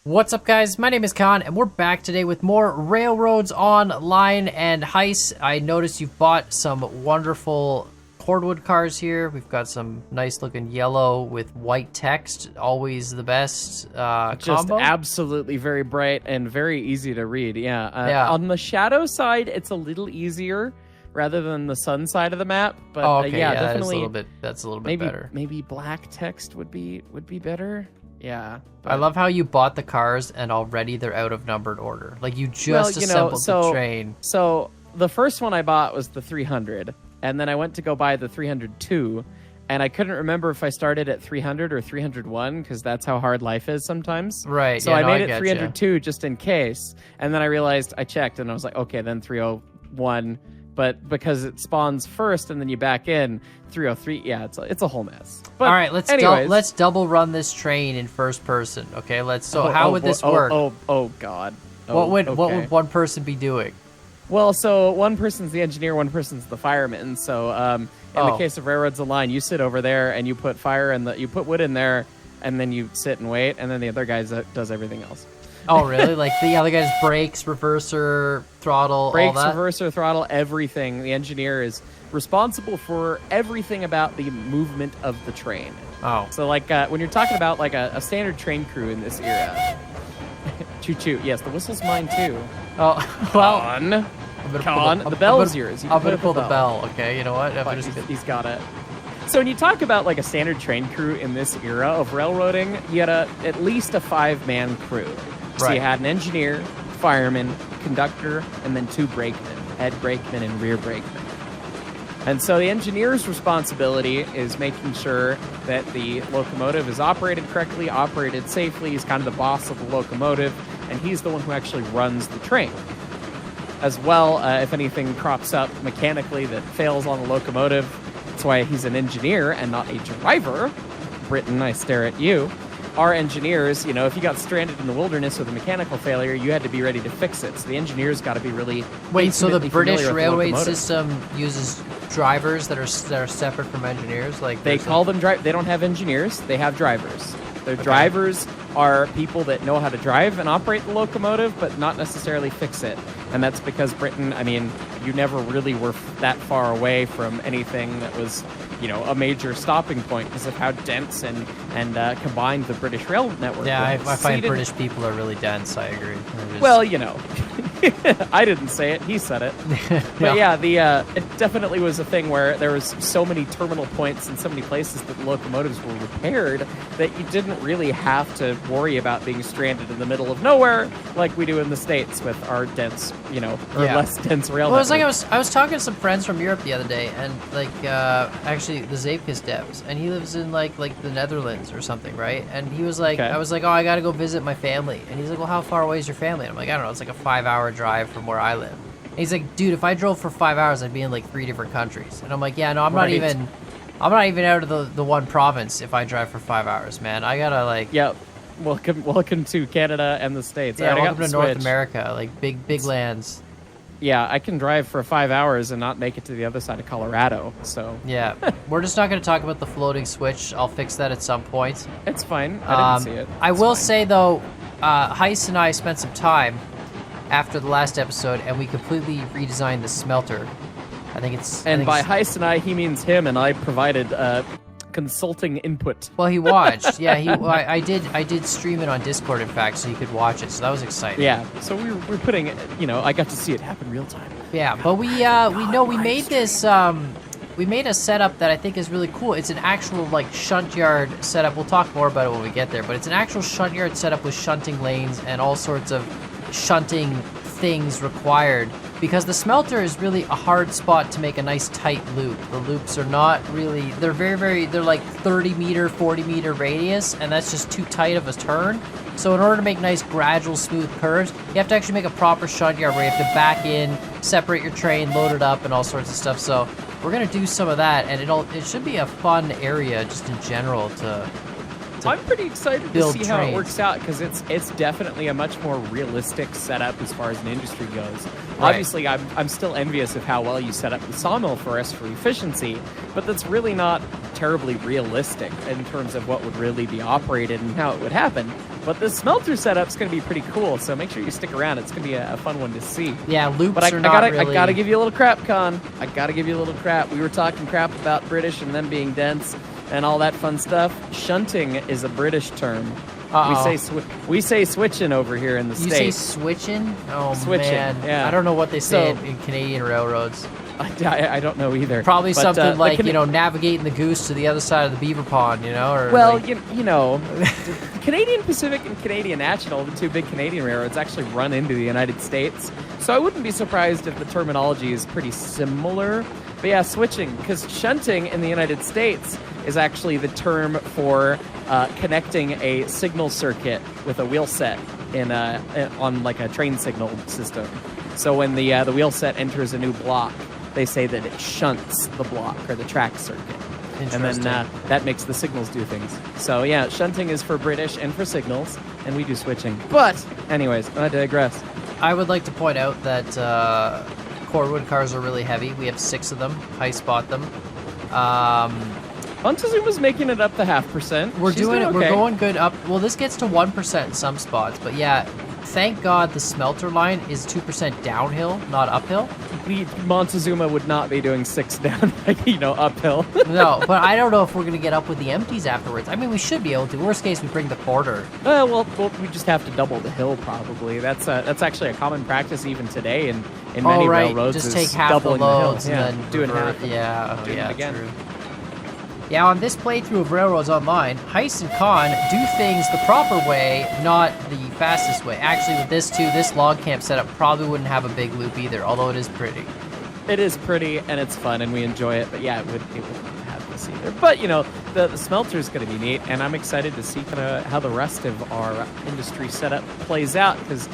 What's up, guys? My name is Khan, and we're back today with more Railroads Online. And Hyce, I noticed you've bought some wonderful cordwood cars here. We've got some nice looking yellow with white text, always the best Just combo. absolutely very bright and very easy to read. Yeah. Yeah. On the shadow side, it's a little easier rather than the sun side of the map. But okay, yeah, that's definitely. a little bit maybe better. maybe black text would be better. Yeah. I love how you bought the cars and already they're out of numbered order. Like you just assembled the train. So the first one I bought was the 300, and then I went to go buy the 302, and I couldn't remember if I started at 300 or 301 because that's how hard life is sometimes. Right. So yeah, I no, made it getcha. 302 just in case, and then I realized I checked and I was like, okay, then 301. But because it spawns first and then you back in 303, yeah, it's a whole mess. But all right, let's double run this train in first person. Okay, how would this work? Oh God. What would one person be doing? Well, so one person's the engineer, one person's the fireman. So in the case of Railroads Online, you sit over there and you put you put wood in there, and then you sit and wait, and then the other guy does everything else. Oh, really? Like the other guy's brakes, reverser, throttle, brakes, all that? reverser, throttle, everything. The engineer is responsible for everything about the movement of the train. Oh. So like when you're talking about like a standard train crew in this era. Choo choo. Yes, the whistle's mine too. Oh, well. The bell's yours. I'm going to pull the bell, okay? You know what? He's got it. So when you talk about like a standard train crew in this era of railroading, you had at least a 5-man crew. So right. You had an engineer, fireman, conductor, and then 2 brakemen, head brakeman and rear brakeman. And so the engineer's responsibility is making sure that the locomotive is operated correctly, operated safely. He's kind of the boss of the locomotive, and he's the one who actually runs the train. As well, if anything crops up mechanically that fails on the locomotive, that's why he's an engineer and not a driver. Britain, I stare at you. Our engineers, if you got stranded in the wilderness with a mechanical failure, you had to be ready to fix it. So the engineers got to be really Wait, so the British railway locomotive system uses drivers that are separate from engineers? Like they call them They don't have engineers; they have drivers. Their drivers are people that know how to drive and operate the locomotive, but not necessarily fix it. And that's because Britain, you never really were that far away from anything that was, a major stopping point because of how dense and combined the British rail network yeah, was. I find British people are really dense, I agree. Well, I didn't say it, he said it. But it definitely was a thing where there was so many terminal points and so many places that the locomotives were repaired that you didn't really have to worry about being stranded in the middle of nowhere like we do in the States with our dense, less dense rail network. Well, it was like I was talking to some friends from Europe the other day, and actually the Zapkus devs, and he lives in like the Netherlands or something, right? And he was like, I was like, oh, I gotta go visit my family, and he's like, well, how far away is your family? And I'm like, I don't know, it's like a 5-hour drive from where I live. And he's like, dude, if I drove for 5 hours, I'd be in like 3 different countries. And I'm like, yeah, no, I'm not even out of the one province if I drive for 5 hours, man. I gotta like. Yep. Welcome to Canada and the States. Yeah, welcome to North America, like big lands. Yeah, I can drive for 5 hours and not make it to the other side of Colorado, so... Yeah, we're just not going to talk about the floating switch. I'll fix that at some point. It's fine. I didn't see it. I will say, though, Hyce and I spent some time after the last episode, and we completely redesigned the Smelter. By Hyce and I, he means him, and I provided consulting input. Well, he watched. Yeah, I did stream it on Discord, in fact, so he could watch it. So that was exciting. Yeah. So we're putting it. I got to see it happen real time. Yeah, but we made this. We made a setup that I think is really cool. It's an actual shunt yard setup. We'll talk more about it when we get there. But it's an actual shunt yard setup with shunting lanes and all sorts of shunting things required. Because the Smelter is really a hard spot to make a nice tight loop. The loops are not really, they're they're like 30 meter, 40 meter radius, and that's just too tight of a turn. So in order to make nice gradual smooth curves, you have to actually make a proper shunt yard where you have to back in, separate your train, load it up, and all sorts of stuff. So we're gonna do some of that, and it should be a fun area just in general to I'm pretty excited to see how it works out because it's definitely a much more realistic setup as far as an industry goes. Right. Obviously, I'm still envious of how well you set up the sawmill for us for efficiency, but that's really not terribly realistic in terms of what would really be operated and how it would happen. But the smelter setup's going to be pretty cool, so make sure you stick around. It's going to be a fun one to see. Yeah, loops but are not really... I gotta give you a little crap, Con. I gotta give you a little crap. We were talking crap about British and them being dense and all that fun stuff. Shunting is a British term. We say switching over here in the States. You say switching? Oh, switching, man. Yeah. I don't know what they say in Canadian railroads. I don't know either. Probably but, something like, navigating the goose to the other side of the beaver pond, Or well, like... you know, Canadian Pacific and Canadian National, the two big Canadian railroads, actually run into the United States. So I wouldn't be surprised if the terminology is pretty similar. But yeah, switching, because shunting in the United States is actually the term for connecting a signal circuit with a wheel set on like a train signal system. So when the wheel set enters a new block, they say that it shunts the block or the track circuit. And then that makes the signals do things. So yeah, shunting is for British and for signals, and we do switching. But anyways, I digress. I would like to point out that Corwood cars are really heavy. We have 6 of them. Hyce bought them. Montezuma's making it up to 0.5%. We're doing it. Okay. We're going good up. Well, this gets to 1% in some spots, but yeah, thank God the Smelter line is 2% downhill, not uphill. Montezuma would not be doing 6 down, uphill. No, but I don't know if we're going to get up with the empties afterwards. I mean, we should be able to. Worst case, we bring the porter. Well, we just have to double the hill probably. That's actually a common practice even today in many railroads. Just take half the loads and then doing half. Yeah, doing it again. True. Yeah, on this playthrough of Railroads Online, Hyce and Con do things the proper way, not the fastest way. Actually, with this too, this log camp setup probably wouldn't have a big loop either, although it is pretty. It is pretty, and it's fun, and we enjoy it, but yeah, it wouldn't have this either. But, the smelter is going to be neat, and I'm excited to see kind of how the rest of our industry setup plays out, because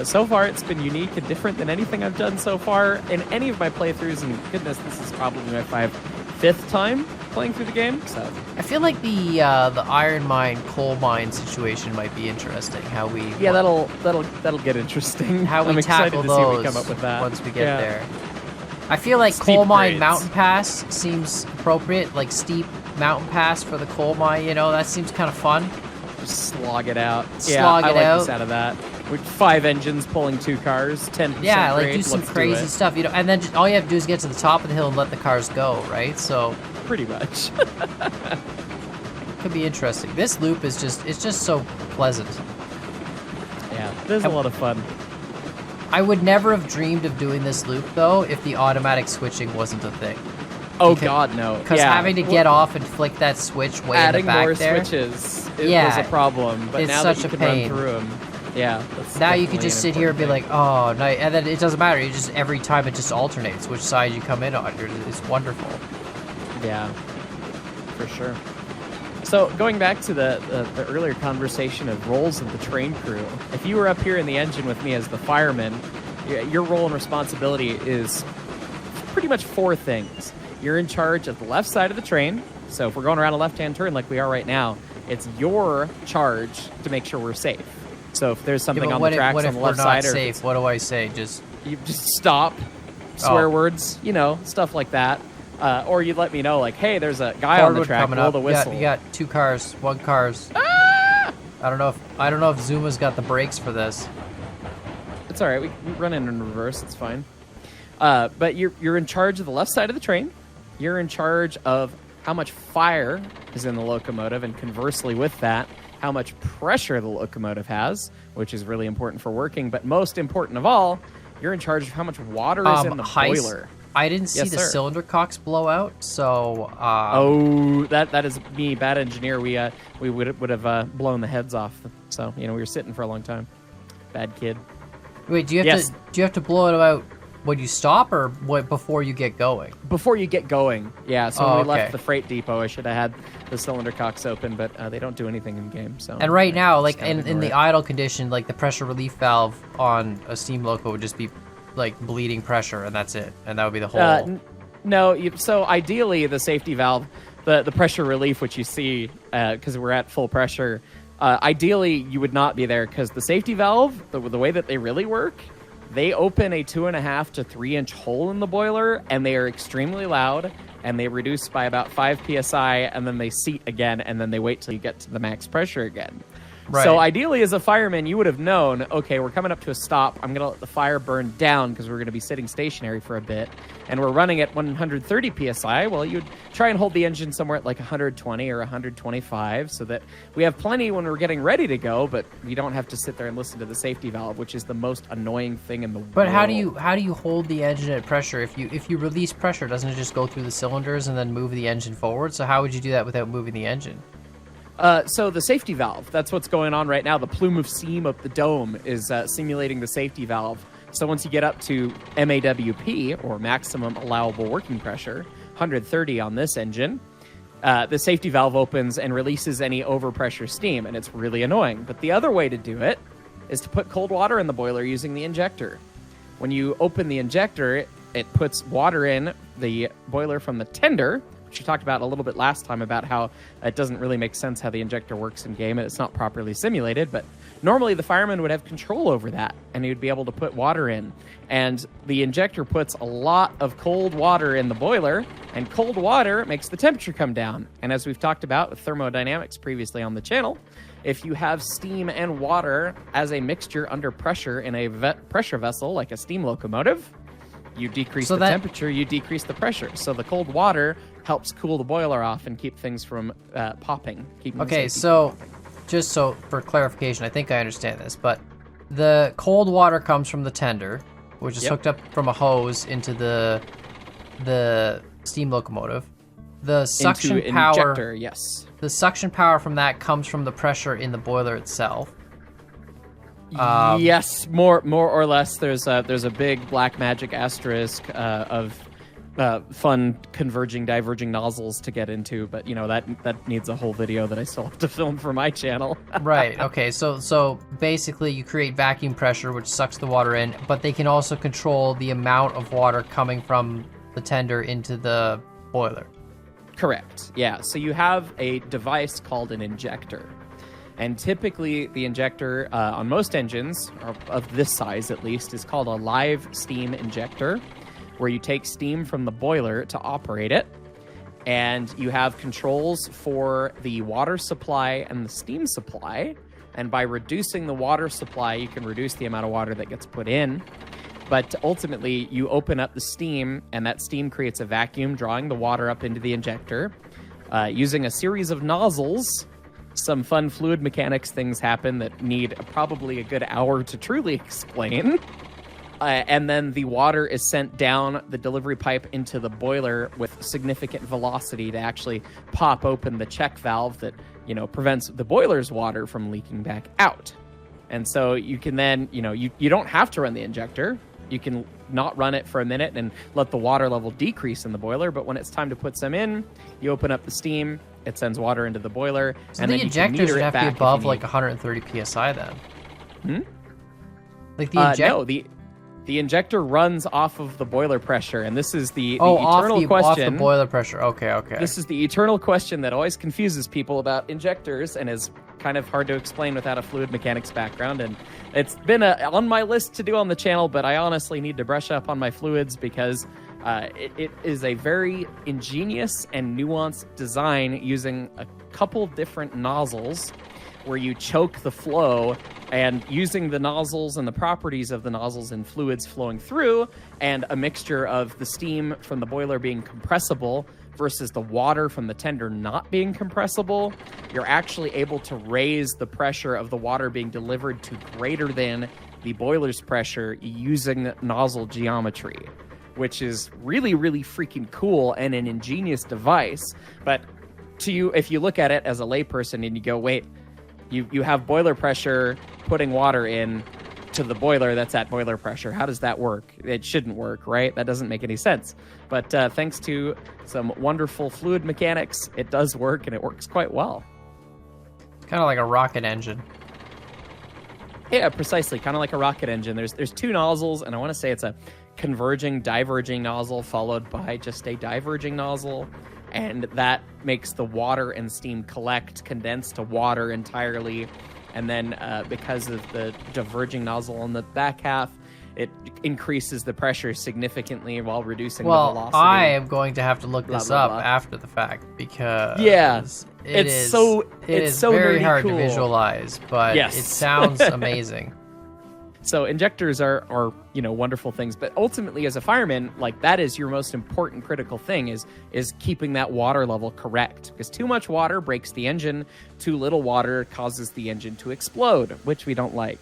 so far it's been unique and different than anything I've done so far in any of my playthroughs, and goodness, this is probably my 5th time playing through the game. So I feel like the iron mine, coal mine situation might be interesting. How we that'll get interesting. How we I'm tackle excited to those see we come up with that once we get there. I feel like coal mine mountain pass seems appropriate, like steep mountain pass for the coal mine. That seems kind of fun. Just slog it out. I like the sound of that. With 5 engines pulling 2 cars, 10%. Yeah, like grade. do some crazy stuff, and then all you have to do is get to the top of the hill and let the cars go, right? So pretty much. Could be interesting. This loop is just so pleasant. Yeah, there's a lot of fun. I would never have dreamed of doing this loop though if the automatic switching wasn't a thing. Oh God, no! Because having to get off and flick that switch way in the back more there, switches was a problem. But it's now such that you a can pain. run through them, yeah. Now you can just sit here and be like, oh, no, and then it doesn't matter. You just every time it just alternates which side you come in on. It's wonderful. Yeah, for sure. So going back to the earlier conversation of roles of the train crew, if you were up here in the engine with me as the fireman, your role and responsibility is pretty much 4 things. You're in charge of the left side of the train. So if we're going around a left-hand turn like we are right now, it's your charge to make sure we're safe. So if there's something on the tracks on the left side, or safe, what do I say? You just stop, swear words, stuff like that. Or you'd let me know, like, hey, there's a guy on the track, blow the whistle. You got 2 cars, 1 car's. Ah! I don't know if Zuma's got the brakes for this. It's all right. We run in reverse. It's fine. But you're in charge of the left side of the train. You're in charge of how much fire is in the locomotive, and conversely with that, how much pressure the locomotive has, which is really important for working. But most important of all, you're in charge of how much water is in the boiler. I didn't see the cylinder cocks blow out, so... that is me, bad engineer. We would have blown the heads off. So, we were sitting for a long time. Bad kid. Wait, do you have to blow it out when you stop, or before you get going? Before you get going, yeah. So when we left the freight depot, I should have had the cylinder cocks open, but they don't do anything in game. So. And right now, like in the idle condition, like the pressure relief valve on a steam loco would just be like bleeding pressure, and that's it, and that would be the whole. So ideally, the safety valve, the pressure relief, which you see, because we're at full pressure. Ideally, you would not be there, because the safety valve, the way that they really work, They open a 2.5 to 3 inch hole in the boiler, and they are extremely loud, and they reduce by about 5 psi, and then they seat again, and then they wait till you get to the max pressure again. Right. So ideally, as a fireman, you would have known, okay, we're coming up to a stop. I'm going to let the fire burn down because we're going to be sitting stationary for a bit. And we're running at 130 psi. Well, you'd try and hold the engine somewhere at like 120 or 125 so that we have plenty when we're getting ready to go, but we don't have to sit there and listen to the safety valve, which is the most annoying thing in the world. But how do you hold the engine at pressure? If you release pressure, doesn't it just go through the cylinders and then move the engine forward? So how would you do that without moving the engine? So the safety valve, that's what's going on right now. The plume of steam of the dome is simulating the safety valve. So once you get up to MAWP, or maximum allowable working pressure, 130 on this engine, the safety valve opens and releases any overpressure steam, and it's really annoying. But the other way to do it is to put cold water in the boiler using the injector. When you open the injector, it puts water in the boiler from the tender, which we talked about a little bit last time about how it doesn't really make sense how the injector works in game and it's not properly simulated, but normally the fireman would have control over that and he would be able to put water in. And the injector puts a lot of cold water in the boiler, and cold water makes the temperature come down. And as we've talked about with thermodynamics previously on the channel, if you have steam and water as a mixture under pressure in a pressure vessel like a steam locomotive, you decrease the temperature, you decrease the pressure. So the cold water helps cool the boiler off and keep things from popping. Okay, so just so for clarification, I think I understand this, but the cold water comes from the tender, which is hooked up from a hose into the steam locomotive. The suction power, injector, yes. The suction power from that comes from the pressure in the boiler itself. Yes, more or less. There's a big black magic asterisk of fun converging, diverging nozzles to get into, but you know that needs a whole video that I still have to film for my channel. Right. Okay. So basically, you create vacuum pressure, which sucks the water in, but they can also control the amount of water coming from the tender into the boiler. Correct. Yeah. So you have a device called an injector. And typically, the injector on most engines, or of this size at least, is called a live steam injector, where you take steam from the boiler to operate it. And you have controls for the water supply and the steam supply. And by reducing the water supply, you can reduce the amount of water that gets put in. But ultimately, you open up the steam, and that steam creates a vacuum, drawing the water up into the injector. Using a series of nozzles, some fun fluid mechanics things happen that need probably a good hour to truly explain. And then the water is sent down the delivery pipe into the boiler with significant velocity to actually pop open the check valve that, prevents the boiler's water from leaking back out. And so you can then, you don't have to run the injector. You can not run it for a minute and let the water level decrease in the boiler. But when it's time to put some in, you open up the steam, it sends water into the boiler. So and the then injectors would have to be above like 130 psi then? Like the injector? No, the injector runs off of the boiler pressure, and this is the eternal question. Off the boiler pressure. Okay. This is the eternal question that always confuses people about injectors and is kind of hard to explain without a fluid mechanics background. And it's been on my list to do on the channel, but I honestly need to brush up on my fluids because it is a very ingenious and nuanced design using a couple different nozzles where you choke the flow, and using the nozzles and the properties of the nozzles and fluids flowing through, and a mixture of the steam from the boiler being compressible versus the water from the tender not being compressible, you're actually able to raise the pressure of the water being delivered to greater than the boiler's pressure using nozzle geometry, which is really, really freaking cool and an ingenious device. But to you, if you look at it as a layperson and you go, wait, you have boiler pressure putting water in to the boiler that's at boiler pressure. How does that work? It shouldn't work, right? That doesn't make any sense. But thanks to some wonderful fluid mechanics, it does work, and it works quite well. It's kind of like a rocket engine. Yeah, precisely. Kind of like a rocket engine. There's two nozzles, and I want to say it's a converging, diverging nozzle followed by just a diverging nozzle. And that makes the water and steam condense to water entirely. And then because of the diverging nozzle on the back half, it increases the pressure significantly while reducing the Well, velocity. I am going to have to look this blah, up blah. after the fact because It is so very nerdy hard cool. to visualize, but Yes. it sounds amazing. So injectors are wonderful things, but ultimately as a fireman, like that is your most important critical thing is keeping that water level correct, because too much water breaks the engine, too little water causes the engine to explode, which we don't like.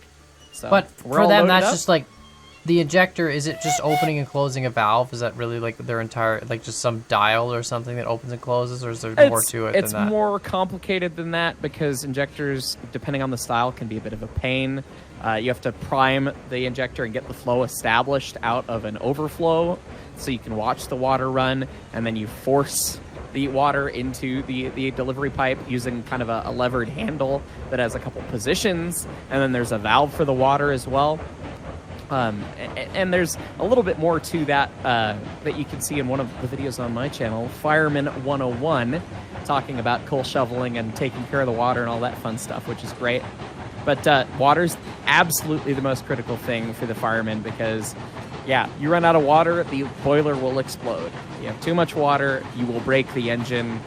So But we're for all them, loaded that's up. just like the injector. Is it just opening and closing a valve? Is that really like their entire, like just some dial or something that opens and closes, or is there more to it It's than that? more complicated than that, because injectors, depending on the style, can be a bit of a pain. You have to prime the injector and get the flow established out of an overflow so you can watch the water run, and then you force the water into the delivery pipe using kind of a levered handle that has a couple positions, and then there's a valve for the water as well. And there's a little bit more to that that you can see in one of the videos on my channel, Fireman 101, talking about coal shoveling and taking care of the water and all that fun stuff, which is great. But water's absolutely the most critical thing for the fireman, because, yeah, you run out of water, the boiler will explode. You have too much water, you will break the engine.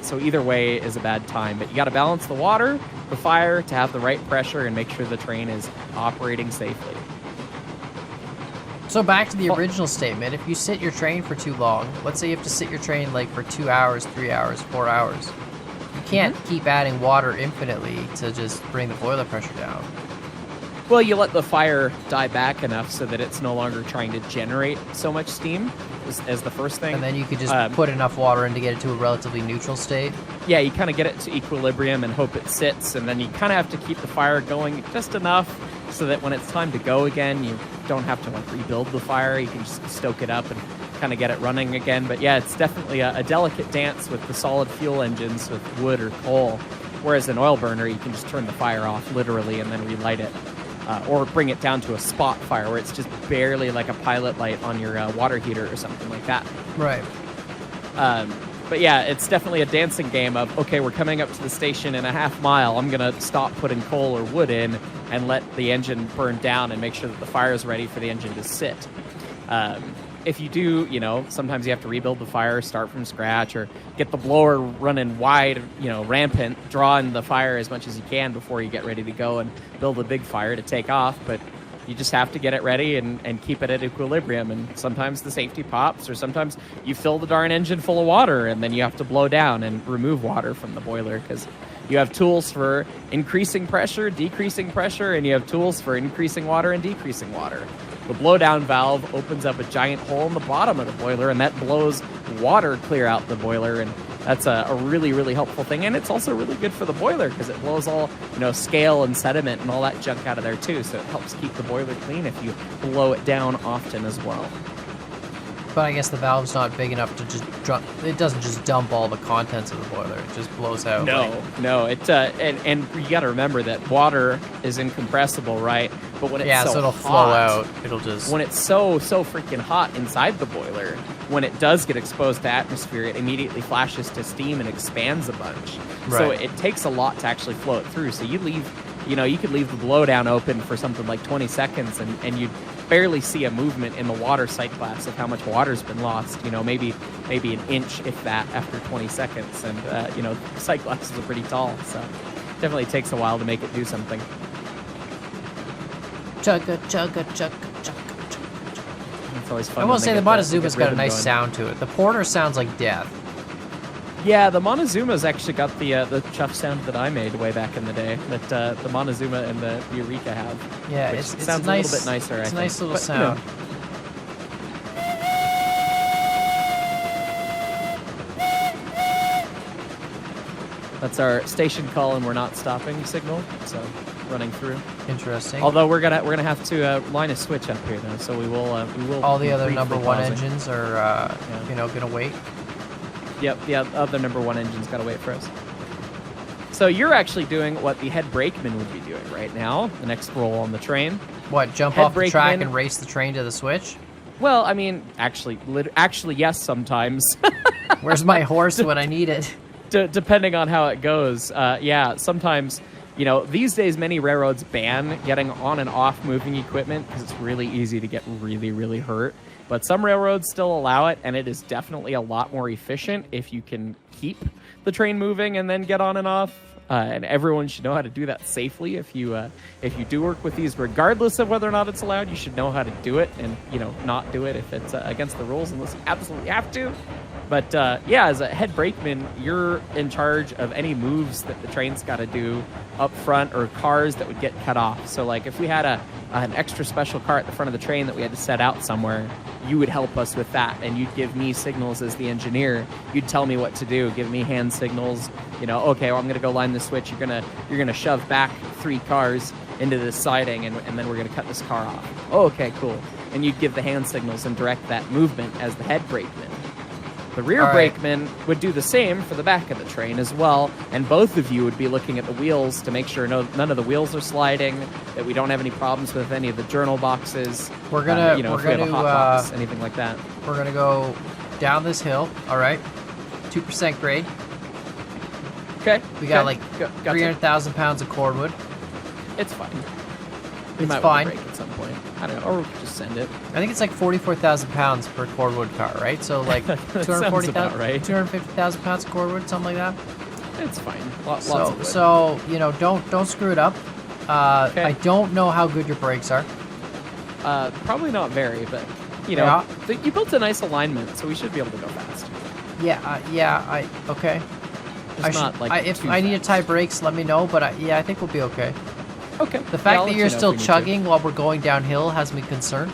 So either way is a bad time. But you got to balance the water, the fire, to have the right pressure and make sure the train is operating safely. So back to the original statement, if you sit your train for too long, let's say you have to sit your train like for 2 hours, 3 hours, 4 hours, you can't keep adding water infinitely to just bring the boiler pressure down. Well, you let the fire die back enough so that it's no longer trying to generate so much steam as the first thing. And then you could just put enough water in to get it to a relatively neutral state. Yeah, you kind of get it to equilibrium and hope it sits, and then you kind of have to keep the fire going just enough so that when it's time to go again, you don't have to like rebuild the fire. You can just stoke it up and kind of get it running again. But yeah, it's definitely a delicate dance with the solid fuel engines with wood or coal, whereas an oil burner, you can just turn the fire off literally and then relight it. Or bring it down to a spot fire where it's just barely like a pilot light on your water heater or something like that. Right. But yeah, it's definitely a dancing game of, okay, we're coming up to the station in a half mile. I'm going to stop putting coal or wood in and let the engine burn down and make sure that the fire is ready for the engine to sit. If you do, sometimes you have to rebuild the fire, start from scratch, or get the blower running wide, rampant, draw in the fire as much as you can before you get ready to go and build a big fire to take off. But you just have to get it ready and keep it at equilibrium. And sometimes the safety pops, or sometimes you fill the darn engine full of water and then you have to blow down and remove water from the boiler, because you have tools for increasing pressure, decreasing pressure, and you have tools for increasing water and decreasing water. The blowdown valve opens up a giant hole in the bottom of the boiler, and that blows water clear out the boiler, and that's a really, really helpful thing. And it's also really good for the boiler because it blows all, scale and sediment and all that junk out of there too, so it helps keep the boiler clean if you blow it down often as well. But I guess the valve's not big enough to just it doesn't just dump all the contents of the boiler. It just blows out. No. It and you got to remember that water is incompressible, right? But when it's so it'll hot, flow out. It'll just when it's so freaking hot inside the boiler, when it does get exposed to atmosphere, it immediately flashes to steam and expands a bunch. Right. So it takes a lot to actually flow it through. So you could leave the blowdown open for something like 20 seconds, and you'd barely see a movement in the water sight glass of how much water's been lost. Maybe an inch, if that, after 20 seconds. And the sight glasses are pretty tall, so definitely takes a while to make it do something. chugga chugga chugga chugga chugga. It's always fun. I will say the Montezuma's got a rhythm nice going. sound to it. The Porter sounds like death. Yeah, the Montezuma's actually got the chuff sound that I made way back in the day that the Montezuma and the Eureka have. Yeah, which it's sounds nice, a little bit nicer. It's I a nice think. little But, sound. That's our station call, and we're not stopping signal, so running through. Interesting. Although we're gonna have to line a switch up here though, so we will all the be other briefly number one pausing. engines are gonna wait. Yep, the other number one engine's got to wait for us. So you're actually doing what the head brakeman would be doing right now, the next roll on the train. What, jump Head off the track brakeman. and race the train to the switch? Well, I mean, actually, yes, sometimes. Where's my horse when I need it? Depending on how it goes. Yeah, sometimes You know, these days many railroads ban getting on and off moving equipment because it's really easy to get really, really hurt. But some railroads still allow it, and it is definitely a lot more efficient if you can keep the train moving and then get on and off. And everyone should know how to do that safely. If you do work with these, regardless of whether or not it's allowed, you should know how to do it and, you know, not do it if it's against the rules unless you absolutely have to. But yeah, as a head brakeman, you're in charge of any moves that the train's got to do up front or cars that would get cut off. So like if we had an extra special car at the front of the train that we had to set out somewhere, you would help us with that, and you'd give me signals as the engineer. You'd tell me what to do, give me hand signals. You know, okay, well, I'm gonna go line the switch. You're gonna shove back 3 cars into this siding, and then we're gonna cut this car off. Oh, okay, cool. And you'd give the hand signals and direct that movement as the head brakeman. The rear brakeman would do the same for the back of the train as well, and both of you would be looking at the wheels to make sure none of the wheels are sliding, that we don't have any problems with any of the journal boxes. We're gonna, you know, if we have a hot box, anything like that. We're gonna go down this hill. All right, 2% grade. Okay. We got like 300,000 pounds of cordwood. It's fine. It's might fine. Want to break at some point. I don't know, or we could just send it. I think it's like 44,000 pounds per cordwood car, right? So like 240,000, right. 250,000 pounds of cordwood, something like that. It's fine. Lots of wood. So you know, don't screw it up. Okay. I don't know how good your brakes are. Probably not very, but you know, you built a nice alignment, so we should be able to go fast. Yeah. Okay. Just not like if too I need to fast. tie brakes, let me know. But I think we'll be okay. Okay. The fact that you're still chugging while we're going downhill has me concerned.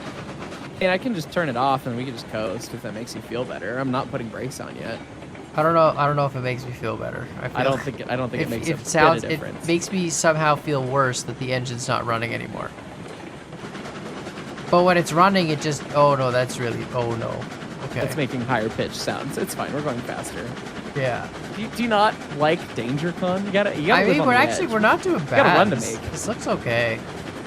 And I can just turn it off and we can just coast if that makes you feel better. I'm not putting brakes on yet. I don't know if it makes me feel better. I don't think it makes it a sounds bit of difference. It makes me somehow feel worse that the engine's not running anymore. But when it's running, it just oh no, okay. It's making higher pitched sounds. It's fine. We're going faster. Yeah. Do you not like Danger Con? You gotta. I mean, we're not doing bad. Got a run to make. This looks okay.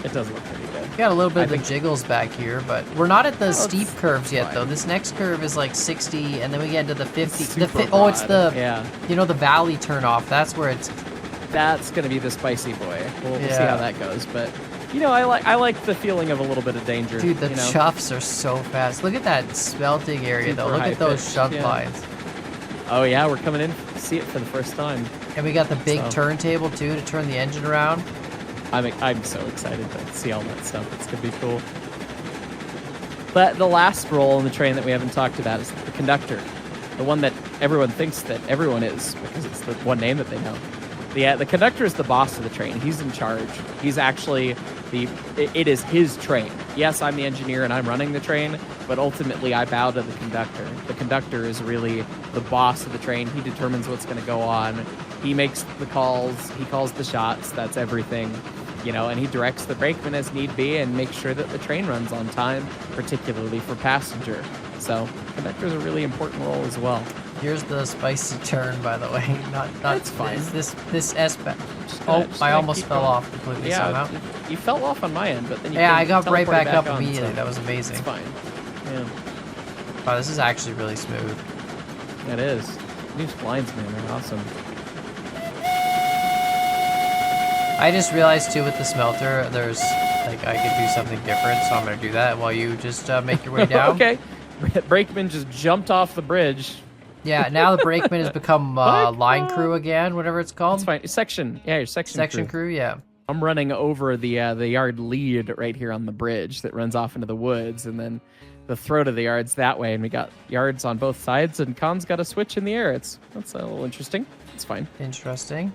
It does look pretty good. Got a little bit of the jiggles back here, but we're not at the steep curves yet, fine. though. This next curve is like 60, and then we get into the 50. It's It's super the broad. you know, the valley turn off. That's where it's. That's gonna be the spicy boy. We'll see Yeah. how that goes, but. You know, I like the feeling of a little bit of danger. Dude, the you know? chuffs are so fast. Look at that smelting area, though. Super Look at those high-pitched, shunt yeah. lines. Oh yeah, we're coming in to see it for the first time. And we got the big turntable, too, to turn the engine around. I'm so excited to see all that stuff. It's gonna be cool. But the last role in the train that we haven't talked about is the conductor, the one that everyone thinks that everyone is because it's the one name that they know. The conductor is the boss of the train. He's in charge. He's actually it is his train. Yes, I'm the engineer and I'm running the train, but ultimately I bow to the conductor. The conductor is really the boss of the train. He determines what's going to go on. He makes the calls. He calls the shots. That's everything. You know, and he directs the brakeman as need be and makes sure that the train runs on time, particularly for passenger. So, conductor's a really important role as well. Here's the spicy turn, by the way. Not That's fine. This S back. Oh, I almost fell off completely somehow. You fell off on my end, but then you I got right teleported back up on, immediately. so That was amazing. It's fine. Yeah, Wow, this is actually really smooth. it is. These blinds, man, are awesome. I just realized too with the smelter, there's like I could do something different, so I'm gonna do that while you just make your way down. Okay. Brakeman just jumped off the bridge. Yeah, now the brakeman has become line crew again, whatever it's called. It's fine. Section. Yeah, your section crew. Yeah. I'm running over the yard lead right here on the bridge that runs off into the woods, and then the throat of the yard's that way, and we got yards on both sides, and Con's got a switch in the air. That's a little interesting. It's fine. Interesting.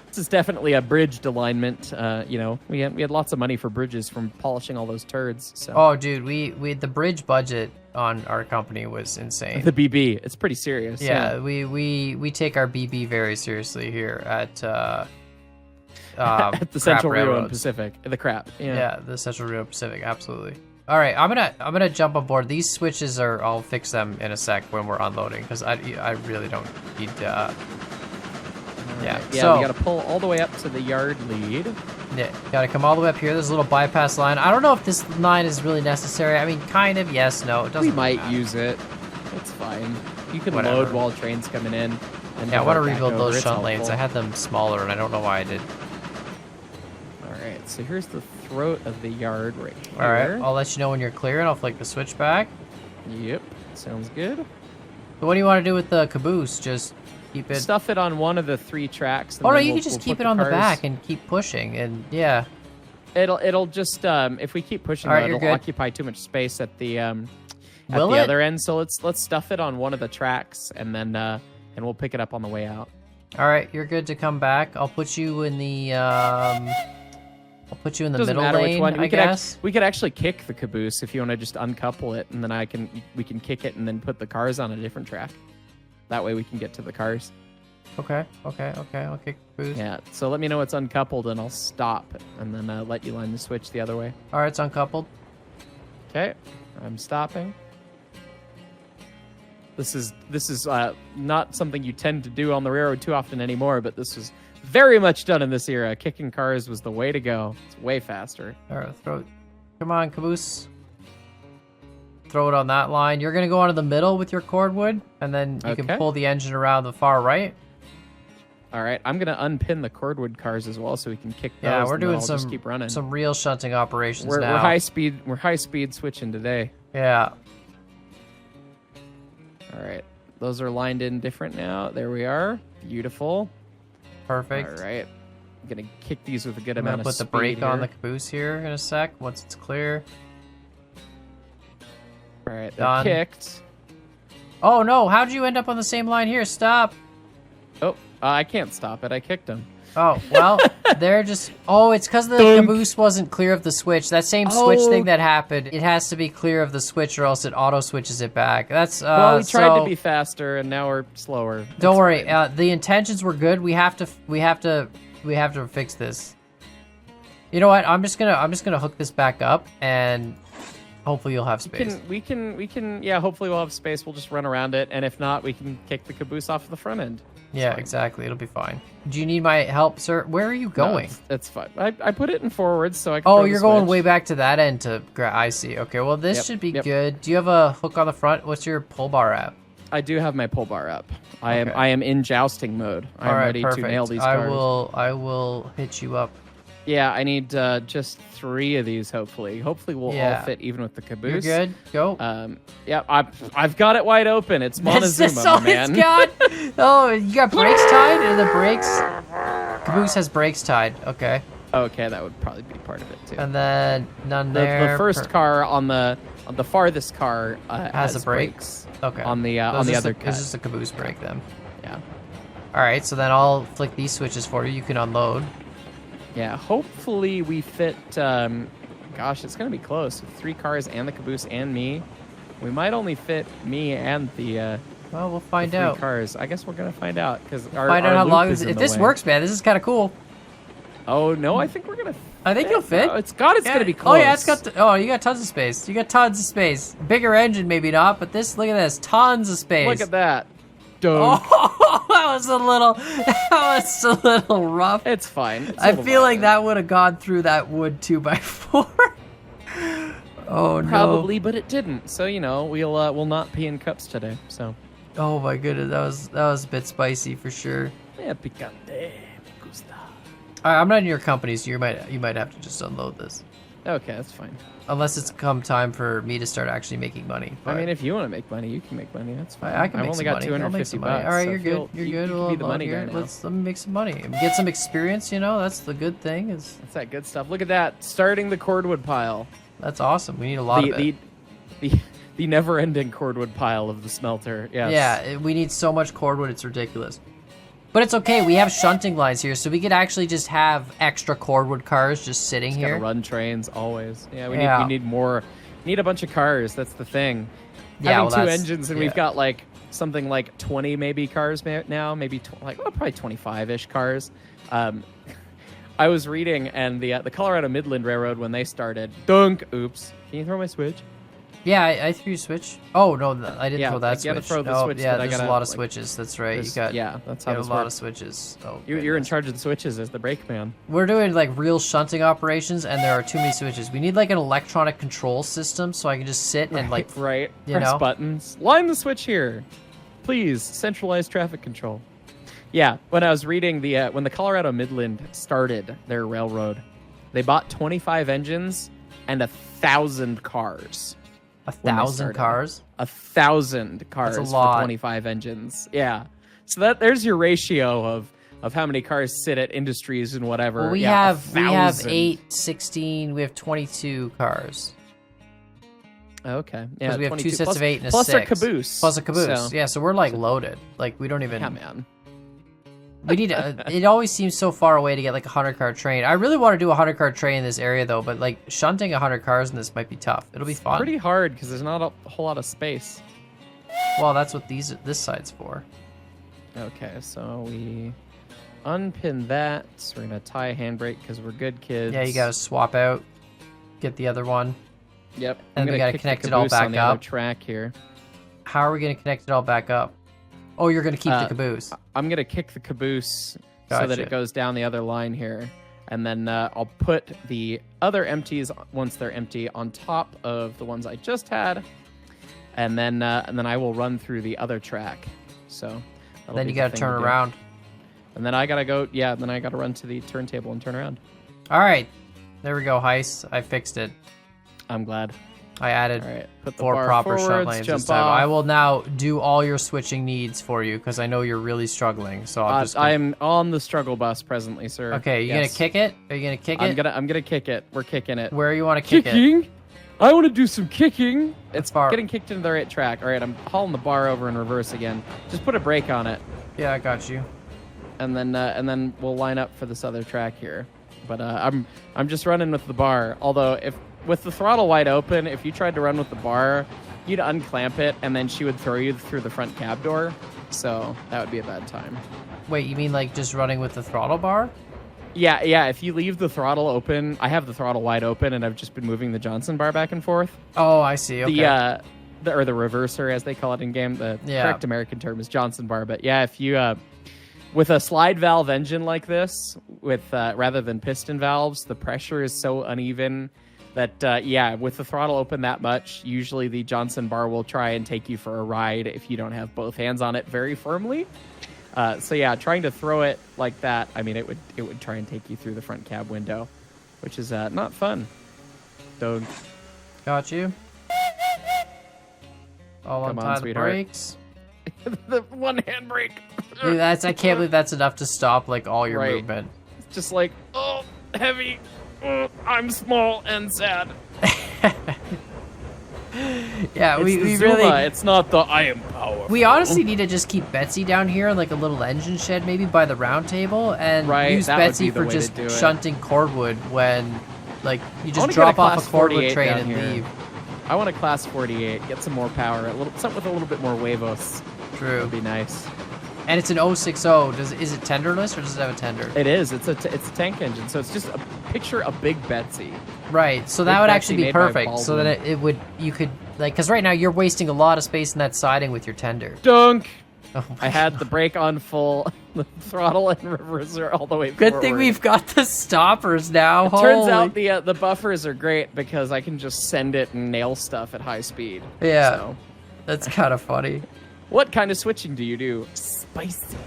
This is definitely a bridged alignment. You know, we had lots of money for bridges from polishing all those turds. So. Oh, dude, we the bridge budget on our company was insane. The BB, it's pretty serious. Yeah, we take our BB very seriously here at at the Central Rio and Railroads. Pacific. The crap. Yeah, the Central Rio Pacific, absolutely. All right, I'm gonna jump on board. These switches are. I'll fix them in a sec when we're unloading because I really don't need. Yeah, Yeah, so we got to pull all the way up to the yard lead. yeah, gotta come all the way up here. There's a little bypass line. I don't know if this line is really necessary. I mean, kind of. Yes, no. It doesn't. We might matter. use it. It's fine. You can Whatever. load while trains coming in. And Yeah, I want to back rebuild over. those It's shunt lanes. helpful. I had them smaller, and I don't know why I did. so here's the throat of the yard right here. All right, I'll let you know when you're clear, and I'll flick the switch back. Yep, sounds good. So what do you want to do with the caboose? Just keep it... Stuff it on one of the 3 tracks. And Oh, no, then you we'll can just put keep it on the cars- back and keep pushing, and yeah. It'll just if we keep pushing, All right, though, you're it'll good. occupy too much space at the Will it? other end. So let's stuff it on one of the tracks, and then and we'll pick it up on the way out. All right, you're good to come back. I'll put you in the Doesn't middle matter lane, which one. I guess. We could actually kick the caboose if you want to just uncouple it, and then we can kick it and then put the cars on a different track. That way we can get to the cars. Okay. I'll kick the boost. Yeah. So let me know it's uncoupled, and I'll stop, and then let you line the switch the other way. All right, it's uncoupled. Okay. I'm stopping. This is not something you tend to do on the railroad too often anymore, but this was very much done in this era. Kicking cars was the way to go. It's way faster. All right, throw it. Come on, caboose. Throw it on that line. You're gonna go onto the middle with your cordwood, and then you can Okay. pull the engine around the far right. All right, I'm gonna unpin the cordwood cars as well, so we can kick those. Yeah, we're and then doing I'll just keep running. some real shunting operations We're now. high speed. We're high speed switching today. Yeah. All right, those are lined in different now. There we are. Beautiful. Perfect. All right, I'm gonna kick these with a good I'm gonna amount put of the speed brake on here. the caboose here in a sec once it's clear. All right, they're Done. kicked. Oh no! How'd you end up on the same line here? Stop! Oh, I can't stop it. I kicked them. Oh well, they're just. Oh, it's because the Dunk. caboose wasn't clear of the switch. That same switch thing that happened. It has to be clear of the switch, or else it auto switches it back. That's Well, we tried so- to be faster, and now we're slower. Don't It's worry. fine. The intentions were good. We have to fix this. You know what? I'm just gonna hook this back up, and hopefully you'll have space. We can. Yeah, hopefully we'll have space. We'll just run around it, and if not, we can kick the caboose off the front end. Yeah, fine. exactly. It'll be fine. Do you need my help, sir? Where are you No, going? it's fine. I put it in forwards so I can. Oh, throw the you're going switch. way back to that end to grab. I see. Okay, well this Yep, should be yep. good. Do you have a hook on the front? What's your pull bar at? I do have my pull bar up. Okay. I am in jousting mode. I'm All right, ready perfect. to nail these I cars. will hit you up. Yeah, I need just 3 of these. Hopefully we'll Yeah. all fit even with the You're caboose. good. Go. Yeah, I've got it wide open. It's Montezuma, That's all my man. it's got. Oh, you got brakes tied, and the brakes. Caboose has brakes tied. Okay, Okay, that would probably be part of it too. and then none The there. first car on the farthest car has a brake? brakes. Okay. On the It's just other a- cut. It's just a caboose brake then. Yeah. All right, so then I'll flick these switches for you. You can unload. Yeah. Hopefully we fit. Gosh, it's gonna be close. 3 cars and the caboose and me. We might only fit me and the. Well, we'll the find 3 out. cars. I guess we're gonna find out because Find out how long this. If this works, man, this is kind of cool. Oh no, I think we're gonna. I think you'll fit. Oh, it's gonna be Oh close. yeah, it's got. You got tons of space. You got tons of space. Bigger engine, maybe not, but this. Look at this, tons of space. Look at that. Dunk. Oh, that was a little rough. It's fine. It's a I little feel like violent. that would have gone through that wood 2x4. Oh no. Probably, but it didn't. So we'll not pee in cups today. So. Oh my goodness, that was a bit spicy for sure. Yeah, picante. Me gusta. All right, I'm not in your company, so you might have to just unload this, Okay, that's fine. unless it's come time for me to start actually making money. I mean, if you want to make money, you can make money. That's fine. I can I've make only some got money. 250 I'll make some money. bucks. All right, so you're good. You're you good. can We'll be the unload money here. guy now. Let me make some money. Get some experience. That's the good thing. Is That's that good stuff. Look at that, starting the cordwood pile. that's awesome. We need a lot of it. The never-ending cordwood pile of the smelter. Yes. Yeah, we need so much cordwood, it's ridiculous. But it's okay, we have shunting lines here, so we could actually just have extra cordwood cars just sitting Just here. gotta run trains always. Yeah, we Yeah. need more. We need a bunch of cars. That's the thing. Yeah, Having well, 2 that's- engines, and yeah. we've got like something like 20 maybe cars now, maybe probably 25-ish cars. I was reading, and the Colorado Midland Railroad, when they started, oops, can you throw my switch? Yeah, I threw you a switch. Oh, no, I didn't Yeah, throw that like, you switch. gotta throw the No, switch yeah, that I there's a gotta, lot of like, switches. That's right. There's- You got yeah, that's how you got this a lot of works. switches. Oh, You're in goodness. charge of the switches as the brake man. We're doing like real shunting operations, and there are too many switches. We need like an electronic control system so I can just sit and like right, you press know? buttons. Line the switch here, please. Centralized traffic control. Yeah, when I was reading when the Colorado Midland started their railroad, They bought 25 engines and 1,000 cars. 1,000 cars? 1,000 cars That's a lot. for 25 engines. Yeah. So there's your ratio of how many cars sit at industries and whatever. Well, we have 8, 16, we have 22 cars. Okay. Yeah, Because we have 2 sets of 8 and a plus 6. our caboose. Plus a caboose. So, Yeah, so we're like loaded. Like we don't even... yeah, man. We need it always seems so far away to get like a 100-car train. I really want to do a 100-car train in this area though, but like shunting 100 cars in this might be tough. It'll be fun. Pretty hard because there's not a whole lot of space. Well, that's what this side's for. Okay, so we unpin that. So we're gonna tie a handbrake because we're good kids. Yeah, you gotta swap out, get the other one. Yep. And we gotta connect it all back on the up. other track here. How are we gonna connect it all back up? Oh, you're gonna keep the caboose. I'm gonna kick the caboose so that Gotcha. it goes down the other line here, and then I'll put the other empties once they're empty on top of the ones I just had, and then I will run through the other track. So Then you gotta turn around. and then I gotta go. Yeah, then I gotta run to the turntable and turn around. All right, there we go, Hyce. I fixed it. I'm glad. I added All right, put the 4 bar proper forwards, shunt lanes jump this time. off. I will now do all your switching needs for you because I know you're really struggling. So I'll just. I'm on the struggle bus presently, sir. Okay, you gonna kick it? Are you gonna kick it? I'm gonna kick it. We're kicking it. Where you want to kick it? Kicking? I want to do some kicking. It's far. getting kicked into the right track. All right, I'm hauling the bar over in reverse again. Just put a brake on it, Yeah, I got you. and then we'll line up for this other track here. But I'm just running with the bar. Although if with the throttle wide open, if you tried to run with the bar, you'd unclamp it, and then she would throw you through the front cab door. So that would be a bad time. Wait, you mean like just running with the throttle bar? Yeah. If you leave the throttle open, I have the throttle wide open, and I've just been moving the Johnson bar back and forth. Oh, I see. Okay. The reverser, as they call it in game. The Yeah. correct American term is Johnson bar. But yeah, if you with a slide valve engine like this, with rather than piston valves, the pressure is so uneven that with the throttle open that much, usually the Johnson bar will try and take you for a ride if you don't have both hands on it very firmly. So yeah, trying to throw it like that, I mean, it would try and take you through the front cab window, which is not fun. Don't. Got you. All Come on, on sweetheart. brakes. The one hand brake. Dude, I can't believe that's enough to stop like all your Right. movement. It's just like, oh, heavy. Oh, I'm small and sad. Yeah, It's we the really. Zuma, it's not the I am powerful. We honestly need to just keep Betsy down here in like a little engine shed, maybe by the round table, and Right, use that would Betsy be the for way to just do it. shunting cordwood when, like, you just wanna drop get a off class a cordwood 48 train down and here. leave. I want a class 48, get some more power, something with a little bit more huevos. True. Would be nice. And it's an 060. Is it tenderless or does it have a tender? It is. It's a tank engine, so it's just picture a big Betsy. Right. So Big that would Betsy actually be made by perfect. So Baldwin. that you could like, because right now you're wasting a lot of space in that siding with your tender. Dunk. Oh my I had the brake on full, the throttle and reverser all the way Good forward. thing we've got the stoppers now. It turns out Holy- the buffers are great because I can just send it and nail stuff at high speed. Yeah. So, That's kind of funny. what kind of switching do you do? Spicy.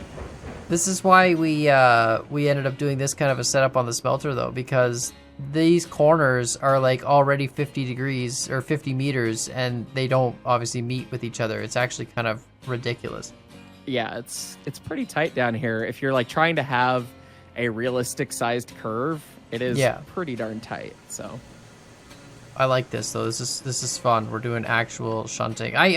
This is why we ended up doing this kind of a setup on the smelter though, because these corners are like already 50 degrees or 50 meters and they don't obviously meet with each other. It's actually kind of ridiculous. Yeah, it's pretty tight down here. If you're like trying to have a realistic sized curve, it is pretty darn tight. So I like this though. This is fun. We're doing actual shunting. I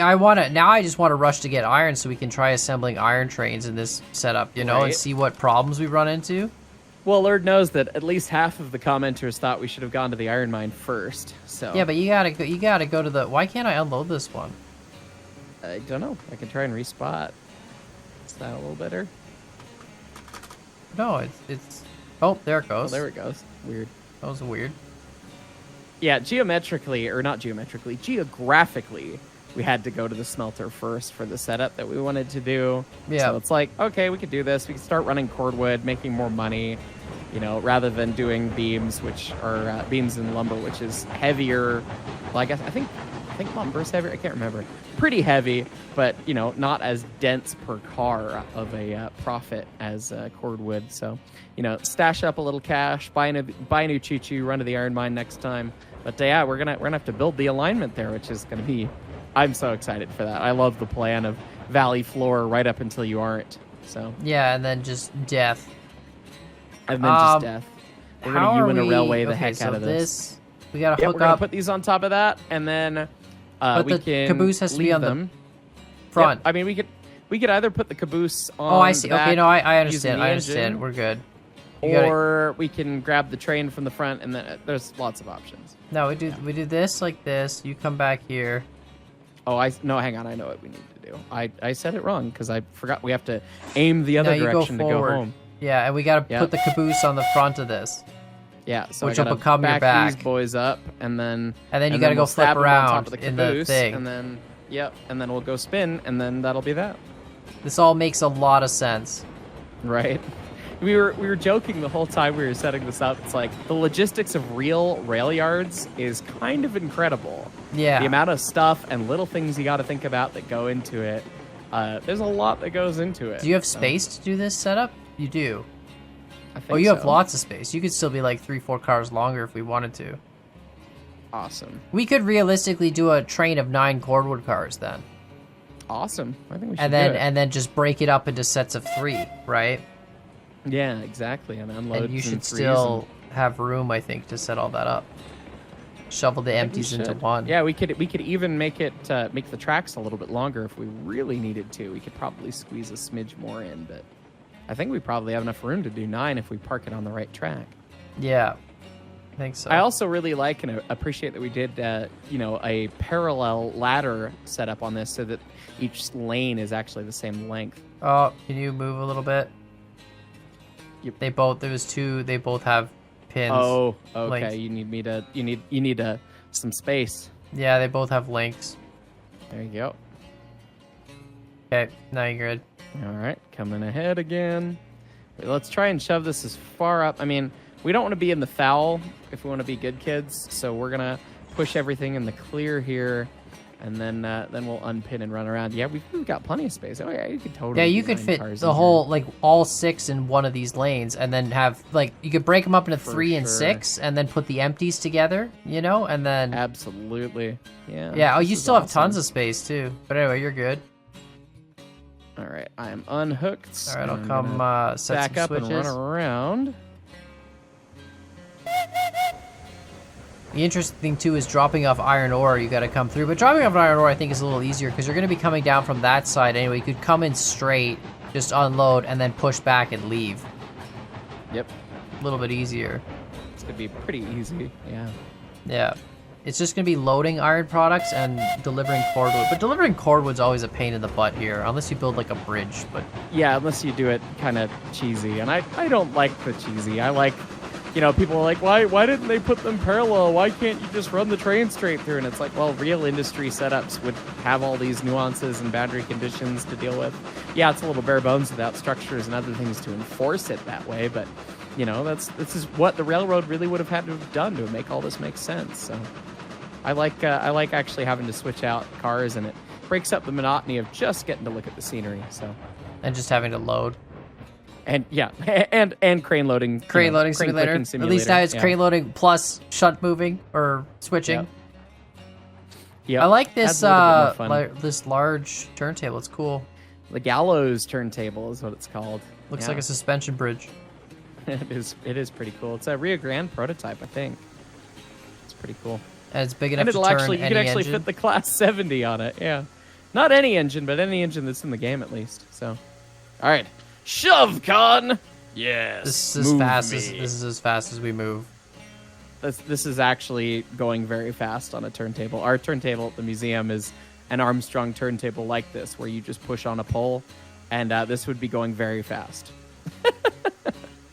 just want to rush to get iron so we can try assembling iron trains in this setup, and Right. see what problems we run into. well, Lord knows that at least half of the commenters thought we should have gone to the iron mine first. So Yeah, but you gotta go to the. Why can't I unload this one? I don't know. I can try and respot. Is that a little better? No, it's. Oh, there it Oh, goes. there it goes. Weird. That was weird. Yeah, geographically, we had to go to the smelter first for the setup that we wanted to do. Yeah. So it's like, okay, we could do this. We can start running cordwood, making more money, rather than doing beams, which are beams and lumber, which is heavier. Well, I think think lumber's heavier. I can't remember. Pretty heavy, but not as dense per car of a profit as cordwood. So, stash up a little cash, buy a new choo-choo, run to the iron mine next time. But yeah, we're gonna have to build the alignment there, which is gonna be. I'm so excited for that. I love the plan of valley floor right up until you aren't. So yeah, and then just death. And then just death. We're gonna UN a railway the heck out of this. We gotta hook we're gonna up. put these on top of that, and then but we the can caboose has to be on them. the front. Yep. I mean, we could either put the caboose on. Oh, I see. The back Okay, no, I understand. using the I understand. engine, We're good. Or we can grab the train from the front, and then there's lots of options. No, we do this like this. You come back here. Oh, no, hang on. I know what we need to do. I said it wrong because I forgot we have to aim the other direction to go home. Yeah, and we got to put the caboose on the front of this. Yeah, so which I will become your back. These boys up, and then you got to go flip around on top of the caboose, in the thing, and then and then we'll go spin, and then that'll be that. This all makes a lot of sense, right? We were joking the whole time we were setting this up. It's like the logistics of real rail yards is kind of incredible. Yeah, the amount of stuff and little things you got to think about that go into it. There's a lot that goes into it. Do you have space to do this setup? You do. I think oh, you have lots of space. You could still be like 3-4 cars longer if we wanted to. Awesome. We could realistically do a train of 9 cordwood cars then. Awesome. I think we should and then just break it up into sets of 3, right? Yeah, exactly. And unload. And you should still have room, I think, to set all that up. Shovel the empties into one. Yeah, we could even make it make the tracks a little bit longer if we really needed to. We could probably squeeze a smidge more in, but I think we probably have enough room to do 9 if we park it on the right track. Yeah, I think so. I also really like and appreciate that we did a parallel ladder setup on this so that each lane is actually the same length. Oh, can you move a little bit? Yep. They both have pins. Oh, okay. Links. You need some space. Yeah, they both have links. There you go. Okay, now you're good. All right, coming ahead again. Wait, let's try and shove this as far up. I mean, we don't want to be in the foul if we want to be good kids, so we're gonna push everything in the clear here, and then we'll unpin and run around. Yeah, we've got plenty of space. Oh yeah, you could totally. Yeah, you could fit the whole all 6 in one of these lanes, and then have you could break them up into 3 and 6, and then put the empties together. And then absolutely. Yeah. Yeah. Oh, you still have tons of space too. But anyway, you're good. All right, I am unhooked. All right, I'll come set back some up switches. and run around. The interesting thing too is dropping off iron ore. You got to come through, but dropping off iron ore I think is a little easier because you're going to be coming down from that side anyway. You could come in straight, just unload, and then push back and leave. Yep. A little bit easier. It's gonna be pretty easy. Yeah. Yeah. It's just going to be loading iron products and delivering cordwood. But delivering cordwood's always a pain in the butt here, unless you build like a bridge. But yeah, unless you do it kind of cheesy. And I don't like the cheesy. I like, people are like, why didn't they put them parallel? Why can't you just run the train straight through? And it's like, well, real industry setups would have all these nuances and boundary conditions to deal with. Yeah, it's a little bare bones without structures and other things to enforce it that way. But, this is what the railroad really would have had to have done to make all this make sense. So I like actually having to switch out cars, and it breaks up the monotony of just getting to look at the scenery. So, and just having to load, and yeah, and crane loading, crane simulator. At least now it's crane loading plus shunt moving or switching. Yeah, I like this this large turntable. It's cool. The gallows turntable is what it's called. Looks like a suspension bridge. It is pretty cool. It's a Rio Grande prototype, I think. It's pretty cool. And it's big enough to turn you can actually fit the Class 70 on it. Yeah, not any engine, but any engine that's in the game at least. So, all right, shove, con. Yes. This is as fast as we move. This is actually going very fast on a turntable. Our turntable at the museum is an Armstrong turntable like this, where you just push on a pole, and this would be going very fast.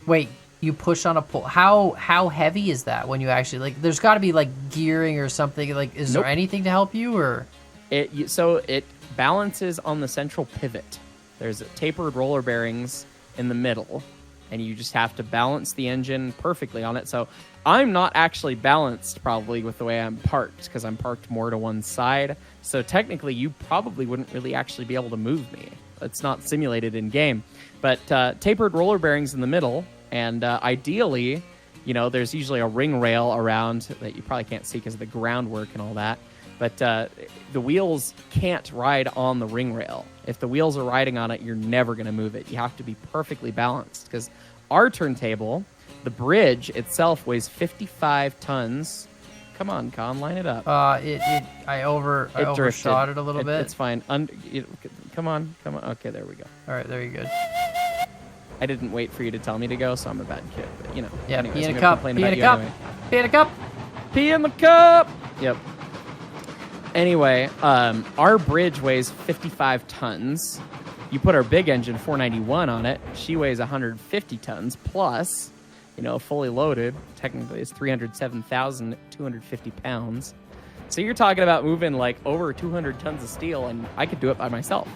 Wait. You push on a pole. How heavy is that when you actually there's got to be gearing or something. Is there anything to help you or? It balances on the central pivot. There's tapered roller bearings in the middle, and you just have to balance the engine perfectly on it. So I'm not actually balanced probably with the way I'm parked because I'm parked more to one side. So technically, you probably wouldn't really actually be able to move me. It's not simulated in game. But tapered roller bearings in the middle, and ideally, you know, there's usually a ring rail around that you probably can't see because of the groundwork and all that. But the wheels can't ride on the ring rail. If the wheels are riding on it, you're never going to move it. You have to be perfectly balanced because our turntable, the bridge itself weighs 55 tons. Come on, Con, line it up. I overshot it a little bit. It's fine. Come on. Okay, there we go. All right, there you go. I didn't wait for you to tell me to go, so I'm a bad kid. But, you know. Yeah, anyways, pee in I'm a gonna cup. complain Pee in about a you cup. anyway. Pee in a cup. Pee in the cup. Yep. Anyway, our bridge weighs 55 tons. You put our big engine 491 on it. She weighs 150 tons plus, you know, fully loaded. Technically, it's 307,250 pounds. So you're talking about moving like over 200 tons of steel, and I could do it by myself.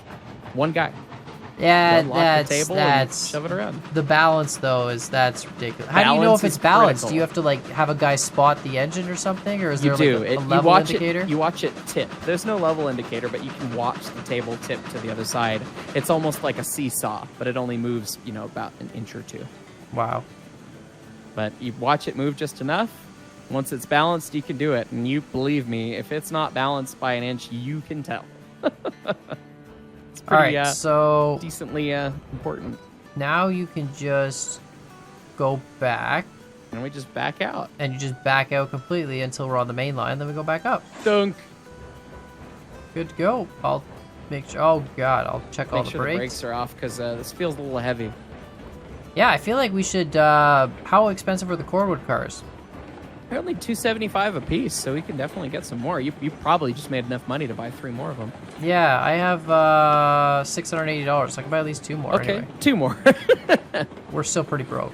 One guy. Yeah, Unlock the table and that's shove it around. the balance though. That's ridiculous. How do you know if it's balanced? Critical. Do you have to like have a guy spot the engine or something, or is You there do. like a You level watch indicator? it. You watch it tip. There's no level indicator, but you can watch the table tip to the other side. It's almost like a seesaw, but it only moves, you know, about an inch or two. Wow. But you watch it move just enough. Once it's balanced, you can do it. And you believe me, if it's not balanced by an inch, you can tell. It's All pretty, right, so decently important. now you can just go back, And we just back out. and you just back out completely until we're on the main line. Then we go back up. Dunk. Good to go. I'll make sure. Oh God, I'll check all Make the sure brakes. the brakes are off because this feels a little heavy. Yeah, I feel like we should. How expensive are the cordwood cars? They're only $275 a piece, so we can definitely get some more. You probably just made enough money to buy 3 more of them. Yeah, I have $680. So I can buy at least 2 more. Okay, Anyway. 2 more. We're still pretty broke.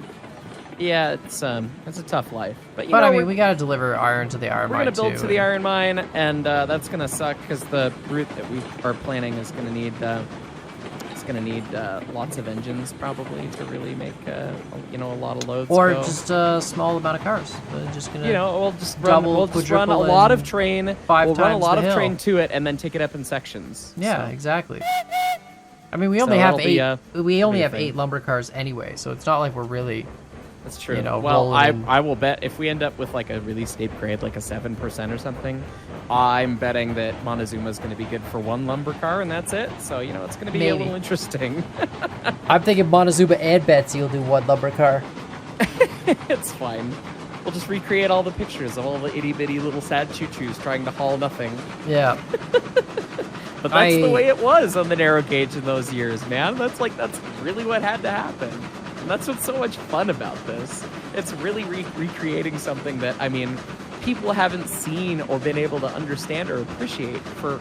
Yeah, it's a tough life. But, But I mean, we gotta deliver iron to the iron we're mine gonna build too, to the iron mine, and that's gonna suck because the route that we are planning is gonna need lots of engines probably to really make a lot of loads. Or go. just a small amount of cars. Just gonna. We'll just run. double, We'll just run a quadruple, lot of and train. 5 We'll run a times lot the of hill. train to it, and then take it up in sections. Yeah, So, exactly. I mean, we So only have that'll be 8. a We only big have thing. 8 lumber cars anyway, so it's not like we're really. That's true. You know, well, I rolling. will bet if we end up with like a really steep grade, like a 7% or something, I'm betting that Montezuma is going to be good for 1 lumber car, and that's it. So it's going to be a Maybe. little interesting. I'm thinking Montezuma and Betsy will do 1 lumber car. It's fine. We'll just recreate all the pictures of all the itty bitty little sad choo-choos trying to haul nothing. Yeah. But that's the way it was on the narrow gauge in those years, man. That's really what had to happen. And that's what's so much fun about this. It's really recreating something that, I mean, people haven't seen or been able to understand or appreciate for,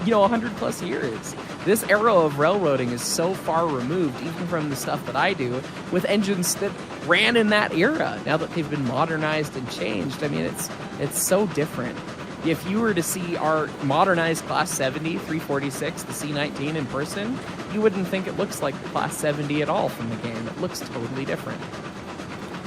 100 plus years. This era of railroading is so far removed, even from the stuff that I do, with engines that ran in that era. Now that they've been modernized and changed, I mean, it's so different. If you were to see our modernized Class 70 346, the C19 in person, you wouldn't think it looks like the Class 70 at all from the game. It looks totally different.